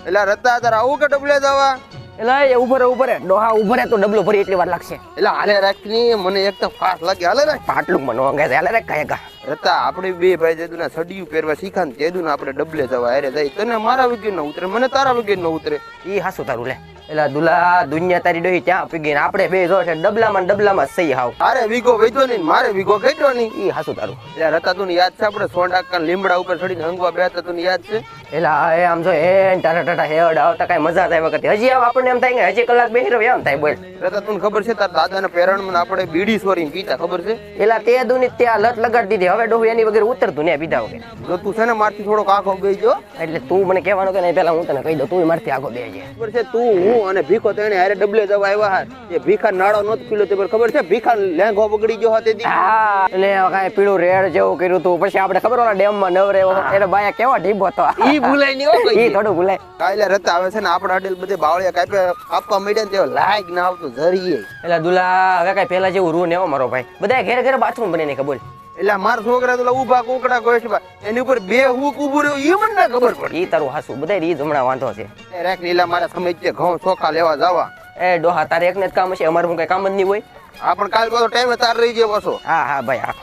એટલે રતા તાર આવું કે ડબલે જવા એટલે એ ઉપર ડોહા ઉભરે તો ડબલો ભરી એટલી વાર લાગશે. એટલે હાલે રાખની મને એક તો ફાસ લાગે હાલે રાખ પાટલું મને વાંગે હાલે રે કાયકા. રતા આપણે બે ભાઈ જેદુના સડિયું પહેરવા શીખાન તેદુના આપણે ડબલે જવા હારે જાય. તને મારા વગર ન ઉતરે મને તારા વગર ન ઉતરે. ઈ હાસુ તારું લે. એટલે દુલા દુનિયા તારી ડોહી ત્યાં પીગી ને આપણે બે જો છે ડબલામાં સહી હાવ. અરે વીઘો વેચો નહીં મારે વીઘો ખેંચો નહીં. ઈ હાસુ તારું. એટલે રતા તું યાદ છે આપણે સોંડાકા લીમડા ઉપર ચડીને હંગવા બેઠા તું યાદ છે. એટલે એ આમ જો એ ટાટા હેડ આવતા કઈ મજા થાય વખતે હજી આમ આપણને એમ થાય કે હજી કલાક બેહી રહ્યો એમ થાય બોલ. રતા તને ખબર છે તાર દાદાના પેરણમાં આપણે બીડી સોરીને પીતા ખબર છે. એલા તે દુની ત્યાં લત લગાડી દીધી હવે ડોહું એની વગર ઉતરતું ને પીધા વગર. જો તું છે ને મારથી થોડોક આખો ગઈ જો એટલે તું મને કહેવાનું કે નહીં પેલા હું તને કહી દઉં તું મારથી આગો બે છે. ખબર છે તું હું અને ભીખો તેને હારે ડબલે જવા આવ્યા હા. એ ભીખા નાળો નહોતો પીલો તે ખબર છે ભીખા લેંઘો બગડી ગયો હતો તે. હા એટલે કાંઈ પીળું રેડ જેવું કર્યું તું પછી આપણે ખબર ઓલા ડેમમાં નવરે એટલે બાયા કેવો ઢીબો હતો. ઈ ભૂલાય નહીં હો ઈ થોડું ભૂલાય. કાલે રતા આવે છે ને આપણે અડેલ બધે બાવળિયા કાપવા માંડ્યા ને તે લાયક ના આવતું જરીએ. એટલે દુલા હવે કાંઈ પેલા જેવું રૂ ને હો મારો ભાઈ બધા ઘેર ઘેર બાથરૂમ બને ને ખબર. એટલે મારા છોકરા તો ઉભા કોકડા ગોઠવા એની ઉપર બે હુક ઉભું રહ્યું ઈ મને ના ખબર પડે. ઈ તારું હાસુ બધા ઈ હમણાં વાંધો છે. રાખ નીલા મારા સમજે ઘઉં ચોખા લેવા જવા. એ ડોહા તારે એકને જ કામ હશે અમારું કઈ કામ જ નહીં હોય. આ પણ કાલ બધો ટાઈમે તાર રહી ગયો પાછો. હા ભાઈ હા.